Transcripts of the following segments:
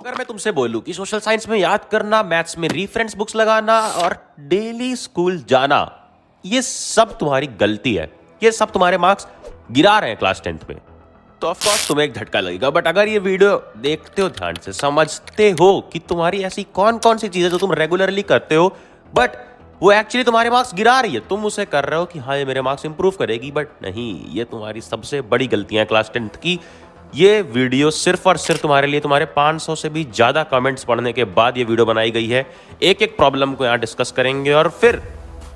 अगर मैं तुमसे बोलूं कि सोशल साइंस में याद करना, मैथ्स में रेफरेंस बुक्स लगाना और डेली स्कूल जाना, ये सब तुम्हारी गलती है, ये सब तुम्हारे मार्क्स गिरा रहे हैं क्लास 10th में, तो ऑफ कोर्स तुम्हें एक झटका लगेगा। बट अगर ये वीडियो देखते हो ध्यान से, समझते हो कि तुम्हारी ऐसी कौन कौन सी चीजें जो तुम रेगुलरली करते हो बट वो एक्चुअली तुम्हारे मार्क्स गिरा रही है, तुम उसे कर रहे हो कि हाँ ये मेरे मार्क्स इंप्रूव करेगी, बट नहीं, ये तुम्हारी सबसे बड़ी गलतियां हैं क्लास 10th की। ये वीडियो सिर्फ और सिर्फ तुम्हारे लिए, तुम्हारे 500 से भी ज्यादा कमेंट्स पढ़ने के बाद ये वीडियो बनाई गई है। एक एक प्रॉब्लम को यहाँ डिस्कस करेंगे और फिर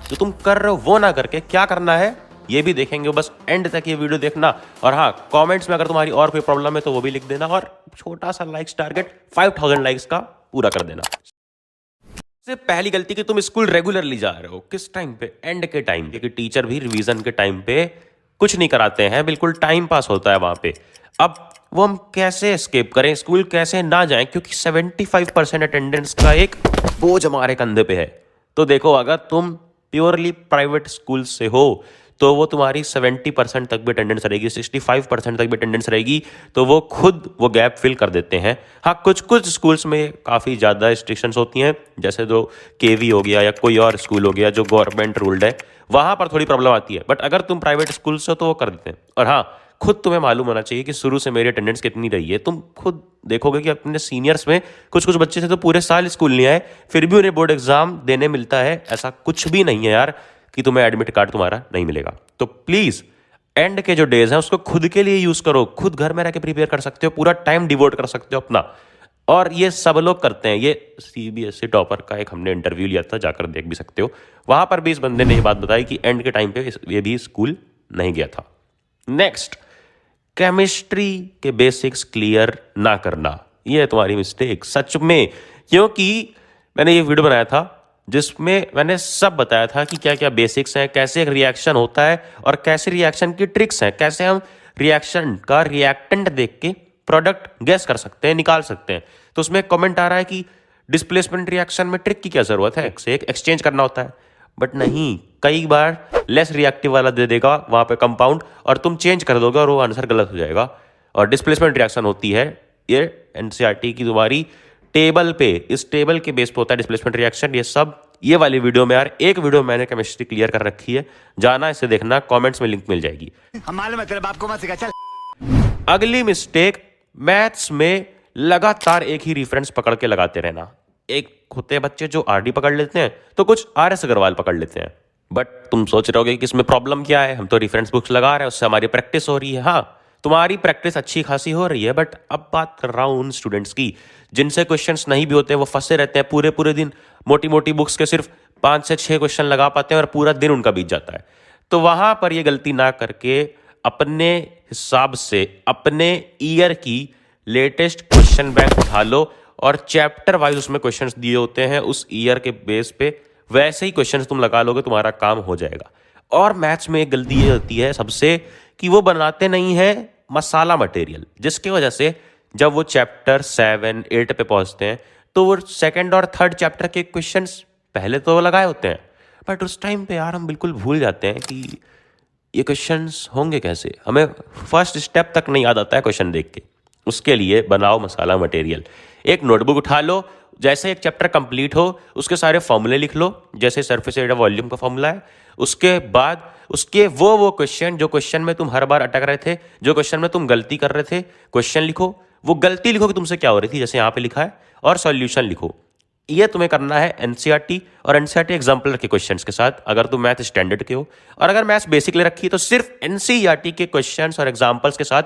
जो तुम कर रहे हो वो ना करके क्या करना है ये भी देखेंगे। बस एंड तक ये वीडियो देखना। और हाँ, कमेंट्स में अगर तुम्हारी और कोई प्रॉब्लम है तो वो भी लिख देना, और छोटा सा लाइक्स टारगेट 5000 लाइक्स का पूरा कर देना। सबसे पहली गलती कि तुम स्कूल रेगुलरली जा रहे हो, किस टाइम पे? एंड के टाइम पे, कि टीचर भी रिवीजन के टाइम पे कुछ नहीं कराते हैं, बिल्कुल टाइम पास होता है वहां पे। अब वो हम कैसे एस्केप करें, स्कूल कैसे ना जाएं, क्योंकि 75% अटेंडेंस का एक बोझ हमारे कंधे पे है। तो देखो, अगर तुम प्योरली प्राइवेट स्कूल से हो तो वो तुम्हारी 70% तक भी अटेंडेंस रहेगी, 65% तक भी अटेंडेंस रहेगी, तो वो खुद वो गैप फिल कर देते हैं। हाँ, कुछ कुछ स्कूल्स में काफ़ी ज़्यादा रिस्ट्रिक्शंस होती हैं, जैसे जो केवी हो गया या कोई और स्कूल हो गया जो गवर्नमेंट रूल्ड है, वहाँ पर थोड़ी प्रॉब्लम आती है। बट अगर तुम प्राइवेट स्कूल से हो तो वो कर देते हैं। और हाँ, खुद तुम्हें मालूम होना चाहिए कि शुरू से मेरी अटेंडेंस कितनी रही है। तुम खुद देखोगे कि अपने सीनियर्स में कुछ कुछ बच्चे थे तो पूरे साल स्कूल नहीं आए, फिर भी उन्हें बोर्ड एग्जाम देने मिलता है। ऐसा कुछ भी नहीं है यार कि तुम्हें एडमिट कार्ड तुम्हारा नहीं मिलेगा। तो प्लीज एंड के जो डेज हैं उसको खुद के लिए यूज करो, खुद घर में रह के प्रिपेयर कर सकते हो, पूरा टाइम डिवोट कर सकते हो अपना। और ये सब लोग करते हैं। ये सीबीएसई टॉपर का एक हमने इंटरव्यू लिया था, जाकर देख भी सकते हो। वहां पर भी इस बंदे ने ये बात बताई कि एंड के टाइम पे ये भी स्कूल नहीं गया था। नेक्स्ट, केमिस्ट्री के बेसिक्स क्लियर ना करना, ये है तुम्हारी मिस्टेक सच में। क्योंकि मैंने ये वीडियो बनाया था जिसमें मैंने सब बताया था कि क्या क्या बेसिक्स हैं, कैसे एक रिएक्शन होता है और कैसे रिएक्शन की ट्रिक्स हैं, कैसे हम रिएक्शन का रिएक्टेंट देख के प्रोडक्ट गैस कर सकते हैं, निकाल सकते हैं। तो उसमें कमेंट आ रहा है कि डिस्प्लेसमेंट रिएक्शन में ट्रिक की क्या जरूरत है, एक एक्सचेंज करना होता है। बट नहीं, कई बार लेस रिएक्टिव वाला दे देगा वहां पे कंपाउंड और तुम चेंज कर दोगे और वो आंसर गलत हो जाएगा। और डिस्प्लेसमेंट रिएक्शन होती है ये एनसीईआरटी की तुम्हारी टेबल पे, इस टेबल के बेस पे होता है डिस्प्लेसमेंट रिएक्शन। ये सब ये वाली वीडियो में यार, एक वीडियो मैंने केमिस्ट्री क्लियर कर रखी है, जाना इसे देखना, कमेंट्स में लिंक मिल जाएगी। हम मालूम है तेरे बाप को मत सिखा, चल। अगली मिस्टेक, मैथ्स में लगातार एक ही रेफरेंस पकड़ के लगाते रहना। एक होते हैं बच्चे जो आरडी पकड़ लेते हैं तो कुछ आरएस अग्रवाल पकड़ लेते हैं। बट तुम सोच रहे होगे कि इसमें प्रॉब्लम क्या है, हम तो रेफरेंस बुक्स लगा रहे हैं, उससे हमारी प्रैक्टिस हो रही है। हाँ, तुम्हारी प्रैक्टिस अच्छी खासी हो रही है, बट अब बात कर रहा हूं उन स्टूडेंट्स की जिनसे क्वेश्चंस नहीं भी होते हैं, वो फंसे रहते हैं पूरे पूरे दिन, मोटी मोटी बुक्स के सिर्फ 5 से 6 क्वेश्चन लगा पाते हैं और पूरा दिन उनका बीत जाता है। तो वहां पर ये गलती ना करके अपने हिसाब से अपने ईयर की लेटेस्ट क्वेश्चन बैंक उठा लो और चैप्टर वाइज उसमें क्वेश्चंस दिए होते हैं उस ईयर के बेस पे, वैसे ही क्वेश्चंस तुम लगा लोगे, तुम्हारा काम हो जाएगा। और मैथ्स में एक गलती ये होती है सबसे कि वो बनाते नहीं है मसाला मटेरियल, जिसकी वजह से जब वो चैप्टर 7, 8 पे पहुंचते हैं तो वो सेकंड और थर्ड चैप्टर के क्वेश्चंस पहले तो लगाए होते हैं, बट उस टाइम पे यार हम बिल्कुल भूल जाते हैं कि ये क्वेश्चंस होंगे कैसे। हमें फर्स्ट स्टेप तक नहीं याद आता है क्वेश्चन देख के। उसके लिए बनाओ मसाला मटेरियल। एक नोटबुक उठा लो, जैसे एक चैप्टर कंप्लीट हो उसके सारे फॉर्मूले लिख लो, जैसे सरफेस एरिया वॉल्यूम का फॉर्मूला है। उसके बाद उसके वो क्वेश्चन जो क्वेश्चन में तुम हर बार अटक रहे थे, जो क्वेश्चन में तुम गलती कर रहे थे, क्वेश्चन लिखो, वो गलती लिखो कि तुमसे क्या हो रही थी, जैसे यहाँ पे लिखा है, और सॉल्यूशन लिखो। ये तुम्हें करना है एनसीईआरटी और एनसीईआरटी एग्जाम्पलर के क्वेश्चंस के साथ, अगर तुम मैथ स्टैंडर्ड के हो। और अगर मैथ्स बेसिक ले रखी है तो सिर्फ एनसीईआरटी के क्वेश्चंस और एग्जाम्पल्स के साथ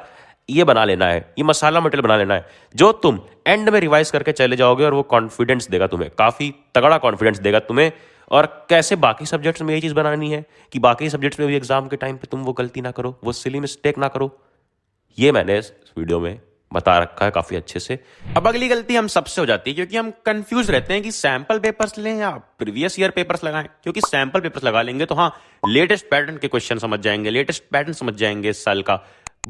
ये बना लेना है, ये मसाला मटेरियल बना लेना है, जो तुम एंड में रिवाइज करके चले जाओगे और वो कॉन्फिडेंस देगा तुम्हें, काफी तगड़ा कॉन्फिडेंस देगा तुम्हें। और कैसे बाकी सब्जेक्ट्स में ये चीज बनानी है कि बाकी सब्जेक्ट्स में भी एग्जाम के टाइम पे तुम वो गलती ना करो, वो सिली मिस्टेक ना करो, ये मैंने इस वीडियो में बता रखा है काफी अच्छे से। अब अगली गलती हम सबसे हो जाती है क्योंकि हम कंफ्यूज रहते हैं कि सैंपल पेपर्स लें या प्रीवियस ईयर पेपर्स लगाएं। क्योंकि सैंपल पेपर्स लगा लेंगे तो हाँ, लेटेस्ट पैटर्न के क्वेश्चन समझ जाएंगे, लेटेस्ट पैटर्न समझ जाएंगे इस साल का।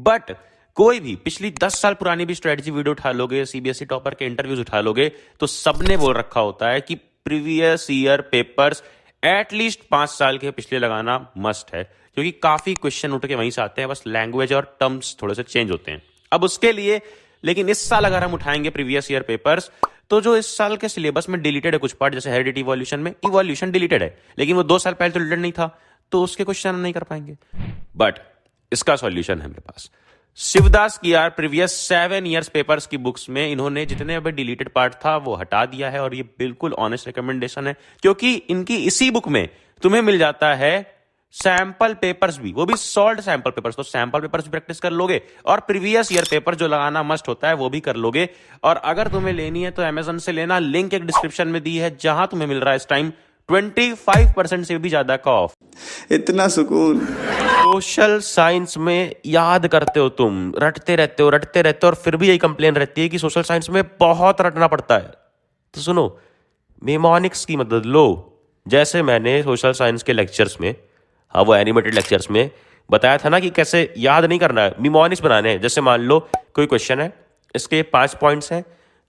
बट कोई भी पिछली 10 साल पुरानी भी स्ट्रेटजी वीडियो उठा लोगे, सीबीएसई टॉपर के इंटरव्यूज उठा लोगे, तो सबने बोल रखा होता है कि प्रीवियस ईयर पेपर्स एटलीस्ट 5 साल के पिछले लगाना मस्ट है, क्योंकि काफी क्वेश्चन उठ के वहीं से आते हैं, बस लैंग्वेज और टर्म्स थोड़े से चेंज होते हैं। अब उसके लिए लेकिन इस साल अगर हम उठाएंगे प्रीवियस ईयर पेपर्स, तो जो इस साल के सिलेबस में डिलीटेड है कुछ पार्ट, जैसे हेरिडिटी इवोल्यूशन में इवोल्यूशन डिलीटेड है, लेकिन वो 2 साल पहले तो डिलीटेड नहीं था, तो उसके क्वेश्चन हम नहीं कर पाएंगे। बट इसका सॉल्यूशन है मेरे पास। शिवदास की यार प्रीवियस 7 ईयर्स पेपर्स की बुक्स में इन्होंने जितने अभी डिलीटेड पार्ट था वो हटा दिया है, और ये बिल्कुल ऑनेस्ट रिकमेंडेशन है, क्योंकि इनकी इसी बुक में तुम्हें मिल जाता है सैंपल पेपर्स भी, वो भी सॉल्व सैंपल पेपर्स। तो सैंपल पेपर्स भी प्रैक्टिस कर लोगे और प्रीवियस ईयर पेपर जो लगाना मस्ट होता है वो भी कर लोगे। और अगर तुम्हें लेनी है तो अमेजन से लेना, लिंक एक डिस्क्रिप्शन में दी है, जहां तुम्हें मिल रहा है इस टाइम 25% से भी ज्यादा का ऑफ। इतना सुकून। सोशल साइंस में याद करते हो तुम, रटते रहते हो और फिर भी यही कंप्लेन रहती है कि सोशल साइंस में बहुत रटना पड़ता है। तो सुनो, मेमोनिक्स की मदद लो। जैसे मैंने सोशल साइंस के लेक्चर्स में, हाँ वो एनिमेटेड लेक्चर्स में बताया था ना कि कैसे याद नहीं करना है, मेमोनिक्स बनाने हैं। जैसे मान लो कोई क्वेश्चन है, इसके 5 पॉइंट्स हैं,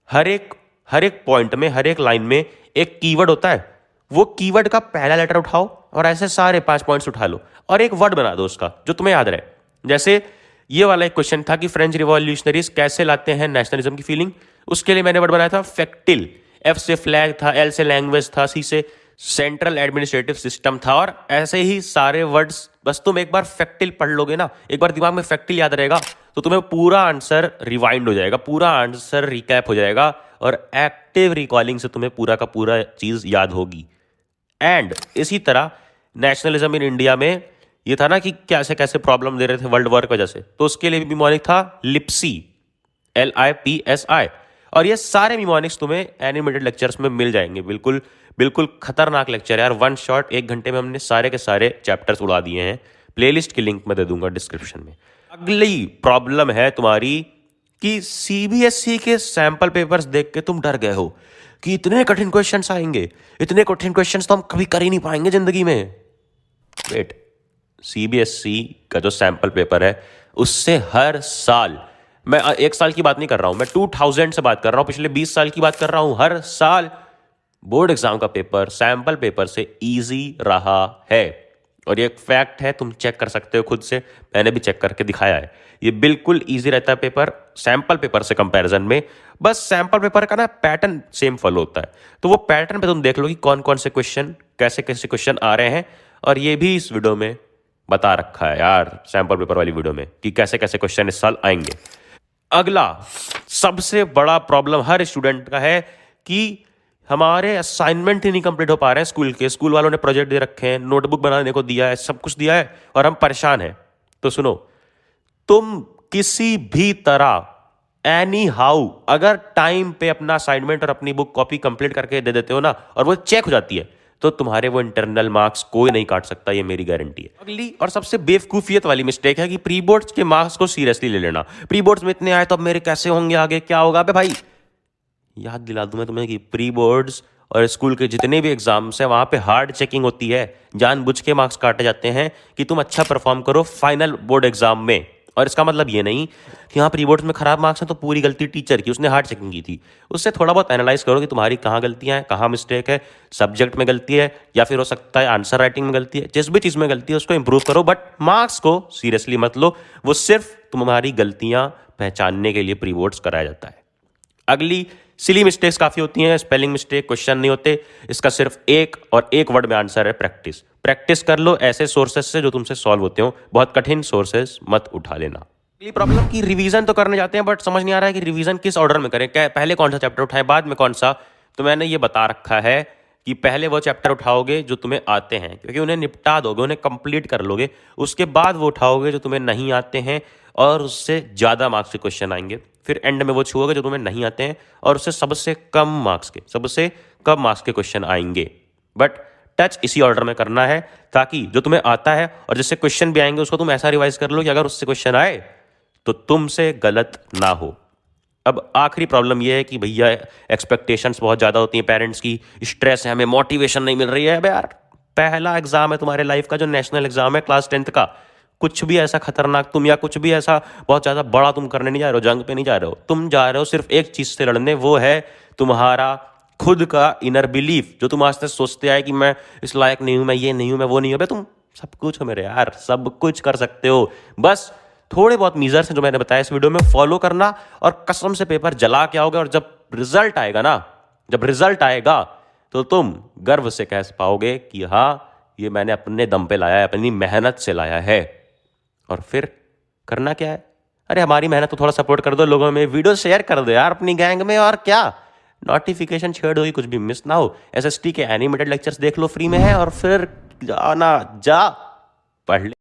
हर एक पॉइंट में, हर एक लाइन में एक कीवर्ड होता है। वो कीवर्ड का पहला लेटर उठाओ और ऐसे सारे 5 पॉइंट्स उठा लो और एक वर्ड बना दो उसका जो तुम्हें याद रहे। जैसे ये वाला एक क्वेश्चन था कि फ्रेंच रिवॉल्यूशनरीज कैसे लाते हैं नेशनलिज्म की फीलिंग। उसके लिए मैंने वर्ड बनाया था फैक्टिल, एफ से फ्लैग था, एल से लैंग्वेज था, सी से सेंट्रल एडमिनिस्ट्रेटिव सिस्टम था, और ऐसे ही सारे वर्ड्स। बस तुम एक बार फैक्टिल पढ़ लोगे ना, एक बार दिमाग में फैक्टिल याद रहेगा, तो तुम्हें पूरा आंसर रिवाइंड हो जाएगा, पूरा आंसर रिकैप हो जाएगा, और एक्टिव रिकॉलिंग से तुम्हें पूरा का पूरा चीज याद होगी। एंड इसी तरह नेशनलिज्म इन इंडिया में ये था ना कि कैसे कैसे प्रॉब्लम दे रहे थे वर्ल्ड वॉर की वजह से, तो उसके लिए भी निमोनिक था लिप्सी, LIPSI। और ये सारे निमोनिक्स तुम्हें एनिमेटेड लेक्चर्स में मिल जाएंगे। बिल्कुल बिल्कुल खतरनाक लेक्चर यार, 1 शॉट 1 घंटे में हमने सारे के सारे चैप्टर्स उड़ा दिए हैं। प्लेलिस्ट की लिंक मैं दे दूंगा डिस्क्रिप्शन में। अगली प्रॉब्लम है तुम्हारी कि CBSE के सैंपल पेपर्स देख के तुम डर गए हो कि इतने कठिन क्वेश्चंस आएंगे, इतने कठिन क्वेश्चंस तो हम कभी कर ही नहीं पाएंगे जिंदगी में। वेट, CBSE का जो सैंपल पेपर है उससे हर साल, मैं 1 साल की बात नहीं कर रहा हूं, मैं 2000 से बात कर रहा हूं, पिछले 20 साल की बात कर रहा हूं, हर साल बोर्ड एग्जाम का पेपर सैंपल पेपर से इजी रहा है। और ये एक फैक्ट है, तुम चेक कर सकते हो खुद से, मैंने भी चेक करके दिखाया है। ये बिल्कुल इजी रहता है पेपर सैंपल पेपर से कंपैरिजन में। बस सैंपल पेपर का ना पैटर्न सेम फॉलो होता है, तो वो पैटर्न पे तुम देख लो कि कौन कौन से क्वेश्चन, कैसे कैसे क्वेश्चन आ रहे हैं। और ये भी इस वीडियो में बता रखा है यार, सैंपल पेपर वाली वीडियो में, कि कैसे कैसे क्वेश्चन इस साल आएंगे। अगला सबसे बड़ा प्रॉब्लम हर स्टूडेंट का है कि हमारे असाइनमेंट ही नहीं कंप्लीट हो पा रहे हैं स्कूल के। स्कूल वालों ने प्रोजेक्ट दे रखे हैं, नोटबुक बनाने को दिया है, सब कुछ दिया है, और हम परेशान हैं। तो सुनो, तुम किसी भी तरह एनी हाउ अगर टाइम पे अपना असाइनमेंट और अपनी बुक कॉपी कंप्लीट करके दे देते हो ना, और वो चेक हो जाती है, तो तुम्हारे वो इंटरनल मार्क्स कोई नहीं काट सकता, ये मेरी गारंटी है। अगली और सबसे बेवकूफियत वाली मिस्टेक है कि प्री बोर्ड्स के मार्क्स को सीरियसली ले लेना। प्री बोर्ड्स में इतने आए तो अब मेरे कैसे होंगे, आगे क्या होगा। अबे भाई, याद दिला दूं मैं तुम्हें कि प्री बोर्ड्स और स्कूल के जितने भी एग्जाम्स हैं वहां पे हार्ड चेकिंग होती है, जानबूझ के मार्क्स काटे जाते हैं कि तुम अच्छा परफॉर्म करो फाइनल बोर्ड एग्जाम में। और इसका मतलब ये नहीं कि हाँ प्री बोर्ड्स में खराब मार्क्स हैं तो पूरी गलती टीचर की, उसने हार्ड चेकिंग की थी। उससे थोड़ा बहुत एनालाइज करो कि तुम्हारी कहाँ गलतियां हैं, कहाँ मिस्टेक है, सब्जेक्ट में गलती है, या फिर हो सकता है आंसर राइटिंग में गलती है। जिस भी चीज़ में गलती है उसको इंप्रूव करो, बट मार्क्स को सीरियसली मत लो। वो सिर्फ तुम्हारी गलतियां पहचानने के लिए प्री बोर्ड्स कराया जाता है। अगली सिली मिस्टेक्स काफ़ी होती हैं, स्पेलिंग मिस्टेक, क्वेश्चन नहीं होते। इसका सिर्फ एक वर्ड में आंसर है, प्रैक्टिस। प्रैक्टिस कर लो ऐसे सोर्सेज से जो तुमसे सॉल्व होते हो, बहुत कठिन सोर्सेज मत उठा लेना। अगली प्रॉब्लम की रिवीजन तो करने जाते हैं बट समझ नहीं आ रहा है कि रिवीजन किस ऑर्डर में करें, क्या पहले कौन सा चैप्टर उठाएं बाद में कौन सा। तो मैंने ये बता रखा है कि पहले वो चैप्टर उठाओगे जो तुम्हें आते हैं, क्योंकि उन्हें निपटा दोगे, उन्हें कंप्लीट कर लोगे। उसके बाद वो उठाओगे जो तुम्हें नहीं आते हैं और उससे ज़्यादा मार्क्स के क्वेश्चन आएंगे। फिर एंड में वो छुओगे जो तुम्हें नहीं आते हैं और उससे सबसे कम मार्क्स के क्वेश्चन आएंगे। बट टच इसी ऑर्डर में करना है ताकि जो तुम्हें आता है और जिससे क्वेश्चन भी आएंगे उसको तुम ऐसा रिवाइज कर लो कि अगर उससे क्वेश्चन आए तो तुमसे गलत ना हो। अब आखिरी प्रॉब्लम यह है कि भैया एक्सपेक्टेशंस बहुत ज़्यादा होती हैं पेरेंट्स की, स्ट्रेस है, हमें मोटिवेशन नहीं मिल रही है। अबे यार, पहला एग्जाम है तुम्हारे लाइफ का, जो नेशनल एग्जाम है क्लास 10th का। कुछ भी ऐसा खतरनाक तुम या कुछ भी ऐसा बहुत ज़्यादा बड़ा तुम करने नहीं जा रहे हो, जंग पे नहीं जा रहे हो। तुम जा रहे हो सिर्फ एक चीज़ से लड़ने, वो है तुम्हारा खुद का इनर बिलीफ, जो तुम आज तक सोचते आए कि मैं इस लायक नहीं हूँ, मैं ये नहीं हूँ, मैं वो नहीं हूँ। तुम सब कुछ हो मेरे यार, सब कुछ कर सकते हो। बस थोड़े बहुत मीजर्स हैं जो मैंने बताया इस वीडियो में, फॉलो करना और कसम से पेपर जला के आओगे। और जब रिजल्ट आएगा ना, जब रिजल्ट आएगा तो तुम गर्व से कह पाओगे कि हाँ, ये मैंने अपने दम पे लाया है, अपनी मेहनत से लाया है। और फिर करना क्या है? अरे हमारी मेहनत को थोड़ा सपोर्ट कर दो, लोगों में वीडियो शेयर कर दो यार अपनी गैंग में। और क्या, नोटिफिकेशन छेड़ दो, कुछ भी मिस ना हो। एसएसटी के एनिमेटेड लेक्चर्स देख लो, फ्री में है। और फिर जाना, जा पढ़ ले।